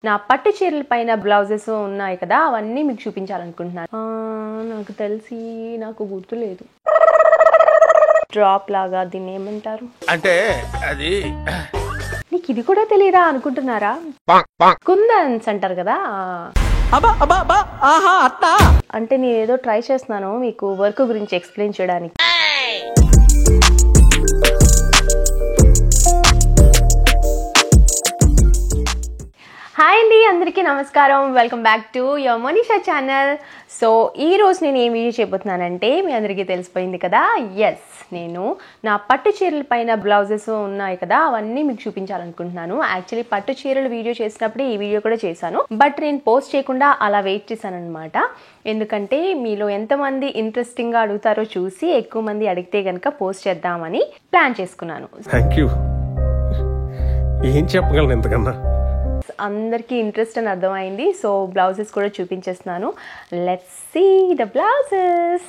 నా పట్టు చీరల పైన బ్లౌజెస్ ఉన్నాయి కదా, అవన్నీ మీకు చూపించాలనుకుంటున్నాను. నాకు తెలిసి నాకు గుర్తులేదు. డ్రాప్ లాగా దీన్ని ఏమంటారు అంటే అది నీకు ఇది కూడా తెలియదా అనుకుంటున్నారా? కుందన్స్ అంటారు కదా. అంటే నేను ఏదో ట్రై చేస్తున్నాను మీకు వర్క్ గురించి ఎక్స్ప్లెయిన్ చేయడానికి. హాయ్ అండి, అందరికీ నమస్కారం. Welcome back to your Manisha channel. So ఈరోజు నేను ఏం వీడియో చేయబోతున్నానంటే, మీ అందరికీ తెలిసిపోయింది కదా, ఎస్ నేను నా పట్టు చీరల పైన బ్లౌజెస్ ఉన్నాయి కదా, అవన్నీ మీకు చూపించాలనుకుంటున్నాను. యాక్చువల్లీ పట్టు చీరలు వీడియో చేసినప్పుడే ఈ వీడియో కూడా చేశాను, బట్ నేను పోస్ట్ చేయకుండా అలా వెయిట్ చేశాను అనమాట. ఎందుకంటే మీలో ఎంతమంది ఇంట్రెస్టింగ్గా అడుగుతారో చూసి ఎక్కువ మంది అడిగితే కనుక పోస్ట్ చేద్దామని ప్లాన్ చేసుకున్నాను. Thank you. ఏం చెప్పగలను ఎంతకన్నా. అందరికీ ఇంట్రెస్ట్ అని అర్థమైంది. సో బ్లౌజెస్ కూడా చూపించేస్తున్నాను. Let's see the blouses.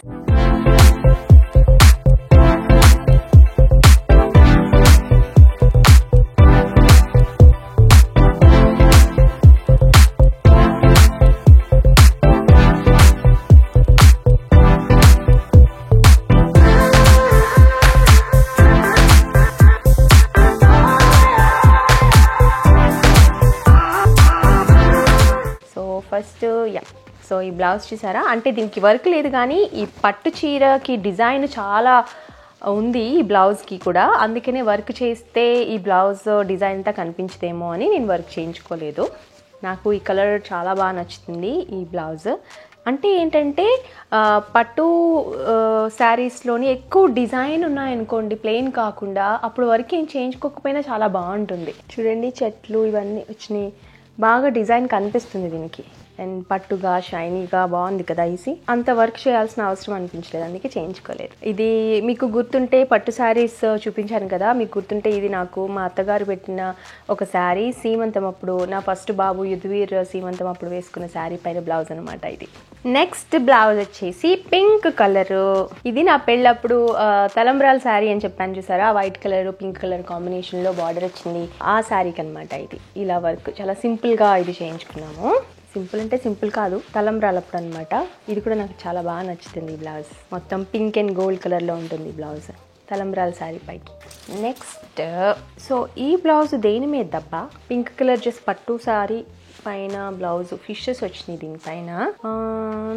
First so ఈ బ్లౌజ్ చూసారా, అంటే దీనికి వర్క్ లేదు కానీ ఈ పట్టు చీరకి డిజైన్ చాలా ఉంది ఈ బ్లౌజ్కి కూడా. అందుకనే వర్క్ చేస్తే ఈ బ్లౌజ్ డిజైన్ అంతా కనిపించదేమో అని నేను వర్క్ చేయించుకోలేదు. నాకు ఈ కలర్ చాలా బాగా నచ్చుతుంది ఈ బ్లౌజ్. అంటే ఏంటంటే పట్టు శారీస్లోని ఎక్కువ డిజైన్ ఉన్నాయనుకోండి, ప్లెయిన్ కాకుండా, అప్పుడు వర్క్ ఏం చేయించుకోకపోయినా చాలా బాగుంటుంది. చూడండి, చెట్లు ఇవన్నీ వచ్చినాయి, బాగా డిజైన్ కనిపిస్తుంది దీనికి. అండ్ పట్టుగా షైనీగా బాగుంది కదా. ఈజీ అంత వర్క్ చేయాల్సిన అవసరం అనిపించలేదు, అందుకే చేయించుకోలేదు. ఇది మీకు గుర్తుంటే పట్టు శారీస్ చూపించాను కదా, మీకు గుర్తుంటే ఇది నాకు మా అత్తగారు పెట్టిన ఒక శారీ. సీమంతం అప్పుడు, నా ఫస్ట్ బాబు యుద్ధవీర్ సీమంతం అప్పుడు వేసుకున్న శారీ పైన బ్లౌజ్ అనమాట ఇది. నెక్స్ట్ బ్లౌజ్ వచ్చేసి పింక్ కలర్. ఇది నా పెళ్ళప్పుడు తలంబ్రాల శారీ అని చెప్పాను చూసారా, white colour pink colour combination లో బార్డర్ వచ్చింది ఆ శారీకి అనమాట ఇది. ఇలా వర్క్ చాలా సింపుల్ గా ఇది చేయించుకున్నాము. సింపుల్ అంటే సింపుల్ కాదు, తలంబ్రాలప్పుడు అనమాట. ఇది కూడా నాకు చాలా బాగా నచ్చుతుంది ఈ బ్లౌజ్. మొత్తం పింక్ అండ్ గోల్డ్ కలర్లో ఉంటుంది ఈ బ్లౌజ్ తలంబ్రాల శారీ పైకి. నెక్స్ట్ సో ఈ బ్లౌజ్ దేని మీద దబ్బా, పింక్ కలర్ జస్ట్ పట్టు శారీ పైన బ్లౌజ్ ఫిషెస్ వచ్చినాయి దీనిపైన.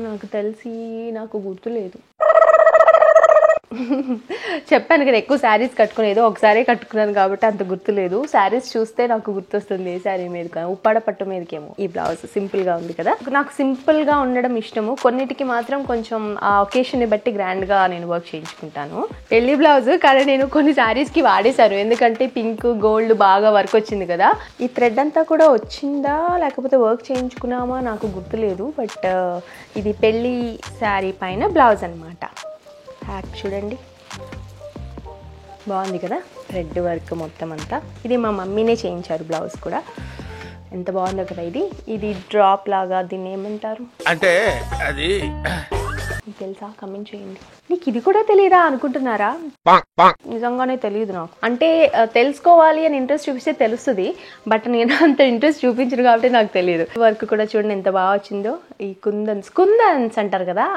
నాకు తెలిసి నాకు గుర్తులేదు. చెప్పాను కదా, ఎక్కువ శారీస్ కట్టుకునేదో ఒకసారి కట్టుకున్నాను కాబట్టి అంత గుర్తులేదు. శారీస్ చూస్తే నాకు గుర్తొస్తుంది ఏ శారీ మీద, ఉప్పాడ పట్టు మీదకేమో. ఈ బ్లౌజ్ సింపుల్ గా ఉంది కదా, నాకు సింపుల్ గా ఉండడం ఇష్టము. కొన్నిటికి మాత్రం కొంచెం ఆ ఒకేషన్ ని బట్టి గ్రాండ్ గా నేను వర్క్ చేయించుకుంటాను. పెళ్లి బ్లౌజ్ కానీ నేను కొన్ని శారీస్ కి వాడేశాను, ఎందుకంటే పింక్ గోల్డ్ బాగా వర్క్ వచ్చింది కదా. ఈ థ్రెడ్ అంతా కూడా వచ్చిందా లేకపోతే వర్క్ చేయించుకున్నామా నాకు గుర్తులేదు, బట్ ఇది పెళ్లి శారీ పైన బ్లౌజ్ అనమాట. హ్యాక్ చూడండి, బాగుంది కదా, థ్రెడ్ వర్క్ మొత్తం అంతా. ఇది మా మమ్మీనే చేయించారు బ్లౌజ్ కూడా. ఎంత బాగుందో కదా ఇది. ఇది డ్రాప్ లాగా, దీన్ని ఏమంటారు అంటే అది మీకు తెలుసా? కమెంట్ చేయండి. నీకు ఇది కూడా తెలియదా అనుకుంటున్నారా? నిజంగానే తెలియదు నాకు. అంటే తెలుసుకోవాలి అని ఇంట్రెస్ట్ చూపిస్తే తెలుస్తుంది, బట్ నేను అంత ఇంట్రెస్ట్ చూపించను కాబట్టి నాకు తెలియదు. వర్క్ కూడా చూడండి ఎంత బాగా వచ్చిందో. ఈ కుందన్స్ అంటారు కదా,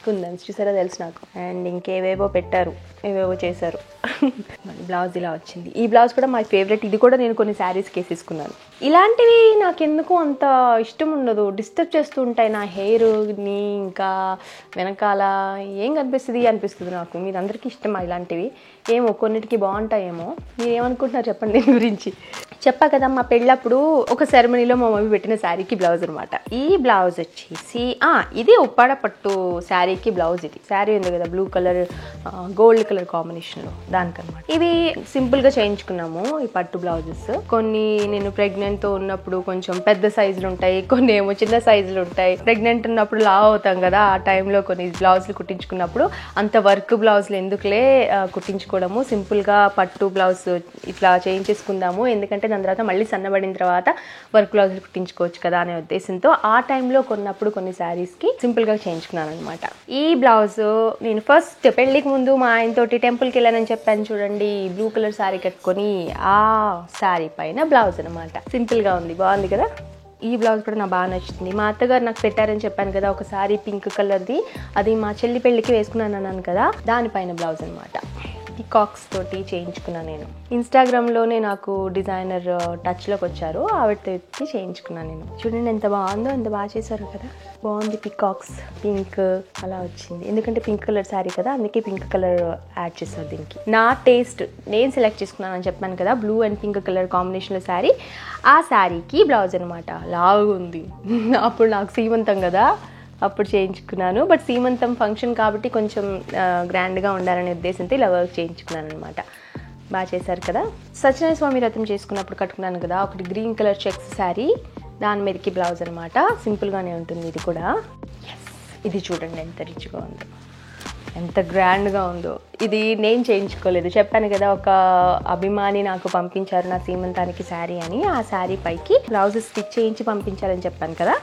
కుందన్స్ చూసారా, తెలుసు నాకు. అండ్ ఇంకేవేవో పెట్టారు, ఏవేవో చేశారు. బ్లౌజ్ ఇలా వచ్చింది. ఈ బ్లౌజ్ కూడా మై ఫేవరెట్. ఇది కూడా నేను కొన్ని శారీస్కి వేసేసుకున్నాను. ఇలాంటివి నాకెందుకు అంత ఇష్టం ఉండదు, డిస్టర్బ్ చేస్తూ ఉంటాయి నా హెయిర్ని. ఇంకా వెనకాల ఏం అనిపిస్తుంది నాకు. మీరు అందరికీ ఇష్టమా ఇలాంటివి? ఏమో కొన్నిటికి బాగుంటాయేమో. మీరు ఏమనుకుంటున్నారు చెప్పండి దీని గురించి. చెప్పా కదా, మా పెళ్ళప్పుడు ఒక సెరమనీలో మా మమ్మీ పెట్టిన శారీకి బ్లౌజ్ అనమాట. ఈ బ్లౌజ్ వచ్చేసి ఇది ఉప్పాడ పట్టు శారీకి బ్లౌజ్. ఇది శారీ ఉంది కదా blue colour gold colour combination లో, దానికనమాట. ఇవి సింపుల్ గా చేయించుకున్నాము ఈ పట్టు బ్లౌజెస్. కొన్ని నేను ప్రెగ్నెంట్ తో ఉన్నప్పుడు కొంచెం పెద్ద సైజులు ఉంటాయి, కొన్ని ఏమో చిన్న సైజులు ఉంటాయి. ప్రెగ్నెంట్ ఉన్నప్పుడు లావ్ అవుతాం కదా, ఆ టైంలో కొన్ని బ్లౌజులు కుట్టించుకున్నప్పుడు అంత వర్క్ బ్లౌజులు ఎందుకులే కుట్టించుకో చేయించుకోవడము, సింపుల్గా పట్టు బ్లౌజ్ ఇట్లా చేయించేసుకుందాము, ఎందుకంటే దాని తర్వాత మళ్ళీ సన్నబడిన తర్వాత వర్క్ బ్లౌజ్ కుట్టించుకోవచ్చు కదా అనే ఉద్దేశంతో ఆ టైంలో కొన్నప్పుడు కొన్ని శారీస్కి సింపుల్గా చేయించుకున్నాను అనమాట. ఈ బ్లౌజ్ నేను ఫస్ట్ పెళ్ళికి ముందు మా ఆయనతోటి టెంపుల్కి వెళ్ళానని చెప్పాను చూడండి, బ్లూ కలర్ శారీ కట్టుకొని ఆ శారీ పైన బ్లౌజ్ అనమాట. సింపుల్గా ఉంది, బాగుంది కదా. ఈ బ్లౌజ్ కూడా నాకు బాగా నచ్చింది. మా అత్తగారు నాకు పెట్టారని చెప్పాను కదా ఒక సారీ పింక్ కలర్ది, అది మా చెల్లి పెళ్ళికి వేసుకున్నాను అన్నాను కదా, దానిపైన బ్లౌజ్ అనమాట. పీకాక్స్ తోటి చేయించుకున్నాను నేను. ఇన్స్టాగ్రామ్లోనే నాకు డిజైనర్ టచ్లోకి వచ్చారు, ఆవిడతో ఎత్తి చేయించుకున్నాను నేను. చూడండి ఎంత బాగుందో, ఎంత బాగా చేశారు కదా, బాగుంది. పీకాక్స్ పింక్ అలా వచ్చింది, ఎందుకంటే పింక్ కలర్ శారీ కదా, అందుకే పింక్ కలర్ యాడ్ చేశారు దీనికి. నా టేస్ట్ నేను సెలెక్ట్ చేసుకున్నాను అని చెప్పాను కదా, బ్లూ అండ్ పింక్ కలర్ కాంబినేషన్లో శారీ. ఆ శారీకి బ్లౌజ్ అనమాట లావుగా ఉంది. అప్పుడు నాకు సీమంతం కదా, అప్పుడు చేయించుకున్నాను. బట్ సీమంతం ఫంక్షన్ కాబట్టి కొంచెం గ్రాండ్గా ఉండాలనే ఉద్దేశంతో ఇలా వర్క్ చేయించుకున్నాను అనమాట. బాగా చేశారు కదా. సత్యనారాయణ స్వామి వ్రతం చేసుకున్నప్పుడు కట్టుకున్నాను కదా ఒకటి గ్రీన్ కలర్ చెక్స్ శారీ, దాని మీదకి బ్లౌజ్ అనమాట. సింపుల్గానే ఉంటుంది ఇది కూడా. ఇది చూడండి ఎంత రిచ్గా ఉందో, ఎంత గ్రాండ్గా ఉందో. ఇది నేను చేయించుకోలేదు, చెప్పాను కదా ఒక అభిమాని నాకు పంపించారు నా సీమంతానికి శారీ అని. ఆ శారీ పైకి బ్లౌజ్ స్టిచ్ చేయించి పంపించారని చెప్పాను కదా,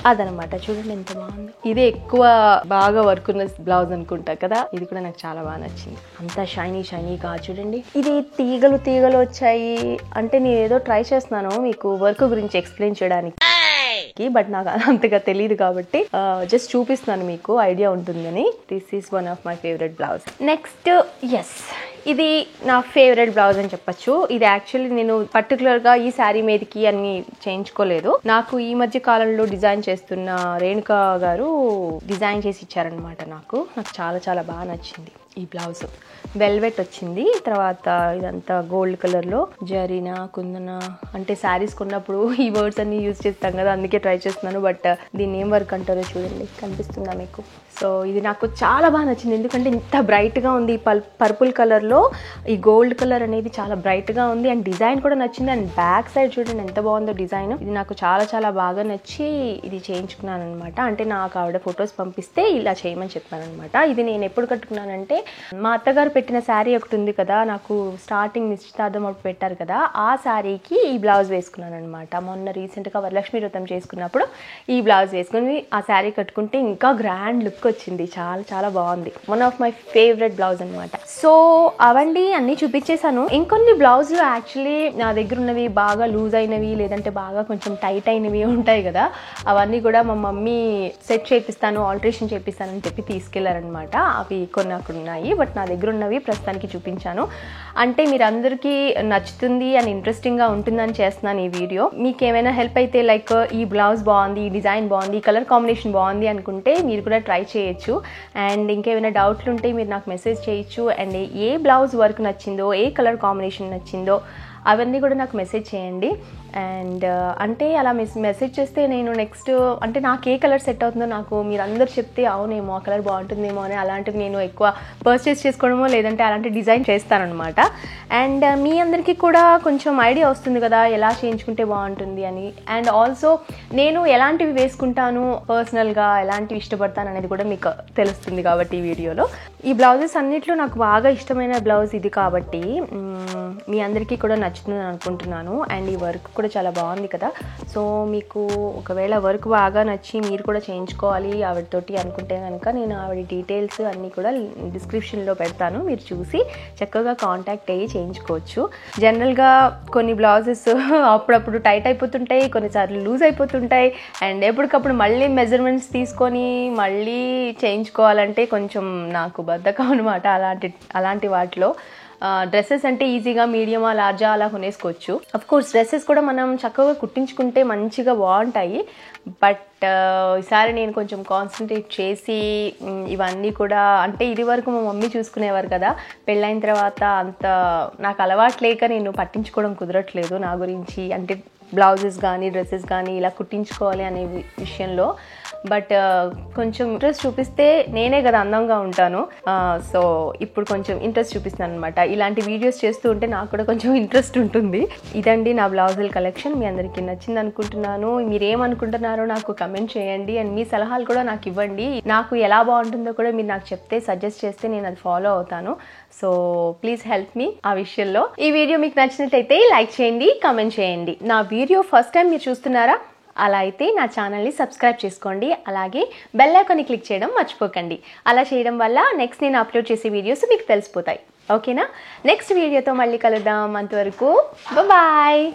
అదనమాట. చూడండి ఎంత బాగుంది. ఇదే ఎక్కువ బాగా వర్క్ ఉన్న బ్లౌజ్ అనుకుంటా కదా, ఇది కూడా నాకు చాలా బాగా నచ్చింది. అంతా షైనీగా చూడండి. ఇది తీగలు వచ్చాయి అంటే నేను ఏదో ట్రై చేస్తున్నాను మీకు వర్క్ గురించి ఎక్స్ప్లెయిన్ చేయడానికి, బట్ నాకు అంతగా తెలియదు కాబట్టి జస్ట్ చూపిస్తున్నాను, మీకు ఐడియా ఉంటుందని. This is one of my favourite blouse. Next ఇది నా ఫేవరెట్ బ్లౌజ్ అని చెప్పచ్చు. ఇది యాక్చువల్లీ నేను పర్టికులర్గా ఈ శారీ మీదకి అని చేయించుకోలేదు, నాకు ఈ మధ్య కాలంలో డిజైన్ చేస్తున్న రేణుకా గారు డిజైన్ చేసి ఇచ్చారనమాట. నాకు చాలా బాగా నచ్చింది ఈ బ్లౌజ్. వెల్వెట్ వచ్చింది, తర్వాత ఇదంతా గోల్డ్ కలర్లో జరీనా కుందన అంటే శారీస్ కొన్నప్పుడు ఈ వర్డ్స్ అన్ని యూజ్ చేస్తాం కదా, అందుకే ట్రై చేస్తున్నాను. బట్ దీన్ని ఏం వర్క్ అంటారో చూడండి, కనిపిస్తుందా మీకు? సో ఇది నాకు చాలా బాగా నచ్చింది, ఎందుకంటే ఇంత బ్రైట్గా ఉంది. పర్పుల్ కలర్లో ఈ గోల్డ్ కలర్ అనేది చాలా బ్రైట్గా ఉంది, అండ్ డిజైన్ కూడా నచ్చింది. అండ్ బ్యాక్ సైడ్ చూడండి ఎంత బాగుందో డిజైన్. ఇది నాకు చాలా బాగా నచ్చి ఇది చేయించుకున్నాను అనమాట. అంటే నాకు ఆవిడ ఫొటోస్ పంపిస్తే ఇలా చేయమని చెప్పాను అనమాట. ఇది నేను ఎప్పుడు కట్టుకున్నానంటే మా అత్తగారు పెట్టిన శారీ ఒకటి ఉంది కదా, నాకు స్టార్టింగ్ నిశ్చితార్థం అప్పుడు పెట్టారు కదా, ఆ శారీకి ఈ బ్లౌజ్ వేసుకున్నాను అనమాట. మొన్న రీసెంట్గా వరలక్ష్మి వ్రతం చేసుకున్నప్పుడు ఈ బ్లౌజ్ వేసుకుని ఆ శారీ కట్టుకుంటే ఇంకా గ్రాండ్ లుక్ వచ్చింది, చాలా బాగుంది. One of my favourite blouse అనమాట. సో అవండి అన్నీ చూపించేశాను. ఇంకొన్ని బ్లౌజులు యాక్చువల్లీ నా దగ్గర ఉన్నవి బాగా లూజ్ అయినవి, లేదంటే బాగా కొంచెం టైట్ అయినవి ఉంటాయి కదా, అవన్నీ కూడా మా మమ్మీ సెట్ చేపిస్తాను, ఆల్టరేషన్ చేపిస్తానని చెప్పి తీసుకెళ్లారనమాట. అవి కొన్ని అక్కడ ఉన్నాయి, బట్ నా దగ్గర ఉన్నవి ప్రస్తుతానికి చూపించాను. అంటే మీరు అందరికీ నచ్చుతుంది అని ఇంట్రెస్టింగ్గా ఉంటుందని చేస్తున్నాను ఈ వీడియో. మీకు ఏమైనా హెల్ప్ అయితే లైక్ ఈ బ్లౌజ్ బాగుంది, ఈ డిజైన్ బాగుంది, ఈ కలర్ కాంబినేషన్ బాగుంది అనుకుంటే మీరు కూడా ట్రై చేయొచ్చు. అండ్ ఇంకేమైనా డౌట్లు ఉంటే మీరు నాకు మెసేజ్ చేయొచ్చు. అండ్ ఏ బ్లౌజ్ వర్క్ నచ్చిందో, ఏ కలర్ కాంబినేషన్ నచ్చిందో అవన్నీ కూడా నాకు మెసేజ్ చేయండి. అండ్ అంటే అలా మెసేజ్ చేస్తే నేను నెక్స్ట్ అంటే నాకు ఏ కలర్ సెట్ అవుతుందో నాకు మీరు అందరు చెప్తే అవునేమో ఆ కలర్ బాగుంటుందేమో అని అలాంటివి నేను ఎక్కువ పర్చేస్ చేసుకోవడమో లేదంటే అలాంటి డిజైన్ చేస్తానన్నమాట. అండ్ మీ అందరికీ కూడా కొంచెం ఐడియా వస్తుంది కదా ఎలా చేయించుకుంటే బాగుంటుంది అని. అండ్ ఆల్సో నేను ఎలాంటివి వేసుకుంటాను పర్సనల్గా, ఎలాంటివి ఇష్టపడతాను అనేది కూడా మీకు తెలుస్తుంది కాబట్టి ఈ వీడియోలో. ఈ బ్లౌజెస్ అన్నిట్లో నాకు బాగా ఇష్టమైన బ్లౌజ్ ఇది కాబట్టి మీ అందరికీ కూడా నచ్చుతుందని అనుకుంటున్నాను. అండ్ ఈ వర్క్ కూడా చాలా బాగుంది కదా. సో మీకు ఒకవేళ వర్క్ బాగా నచ్చి మీరు కూడా చేయించుకోవాలి ఆవిడతోటి అనుకుంటే కనుక నేను ఆవిడ డీటెయిల్స్ అన్నీ కూడా డిస్క్రిప్షన్లో పెడతాను, మీరు చూసి చక్కగా కాంటాక్ట్ అయ్యి చేయించుకోవచ్చు. జనరల్గా కొన్ని బ్లౌజెస్ అప్పుడప్పుడు టైట్ అయిపోతుంటాయి, కొన్నిసార్లు లూజ్ అయిపోతుంటాయి. అండ్ ఎప్పటికప్పుడు మళ్ళీ మెజర్మెంట్స్ తీసుకొని మళ్ళీ చేయించుకోవాలంటే కొంచెం నాకు బద్ధకం అనమాట. అలాంటి వాటిలో డ్రెస్సెస్ అంటే ఈజీగా మీడియమా లార్జా అలా కొనేసుకోవచ్చు. అఫ్ కోర్స్ డ్రెస్సెస్ కూడా మనం చక్కగా కుట్టించుకుంటే మంచిగా బాగుంటాయి. బట్ ఈసారి నేను కొంచెం కాన్సన్ట్రేట్ చేసి ఇవన్నీ కూడా అంటే ఇది వరకు మా మమ్మీ చూసుకునేవారు కదా, పెళ్ళైన తర్వాత అంత నాకు అలవాటు లేక నేను పట్టించుకోవడం కుదరట్లేదు నా గురించి. అంటే బ్లౌజెస్ కానీ డ్రెస్సెస్ కానీ ఇలా కుట్టించుకోవాలి అనే విషయంలో బట్ కొంచెం ఇంట్రెస్ట్ చూపిస్తే నేనే కదా అందంగా ఉంటాను. సో ఇప్పుడు కొంచెం ఇంట్రెస్ట్ చూపిస్తాను అనమాట. ఇలాంటి వీడియోస్ చేస్తూ ఉంటే నాకు కూడా కొంచెం ఇంట్రెస్ట్ ఉంటుంది. ఇదండి నా బ్లౌజుల కలెక్షన్. మీ అందరికీ నచ్చింది అనుకుంటున్నాను. మీరేమనుకుంటున్నారో నాకు కమెంట్ చేయండి అండ్ మీ సలహాలు కూడా నాకు ఇవ్వండి. నాకు ఎలా బాగుంటుందో కూడా మీరు నాకు చెప్తే, సజెస్ట్ చేస్తే నేను అది ఫాలో అవుతాను. సో ప్లీజ్ హెల్ప్ మీ ఆ విషయంలో. ఈ వీడియో మీకు నచ్చినట్లయితే లైక్ చేయండి, కమెంట్ చేయండి. నా వీడియో ఫస్ట్ టైం మీరు చూస్తున్నారా? అలా అయితే నా ఛానల్ని సబ్స్క్రైబ్ చేసుకోండి. అలాగే బెల్ ఐకాన్ని క్లిక్ చేయడం మర్చిపోకండి. అలా చేయడం వల్ల నెక్స్ట్ నేను అప్లోడ్ చేసే వీడియోస్ మీకు తెలిసిపోతాయి. ఓకేనా? నెక్స్ట్ వీడియోతో మళ్ళీ కలుద్దాం. అంతవరకు బాయ్.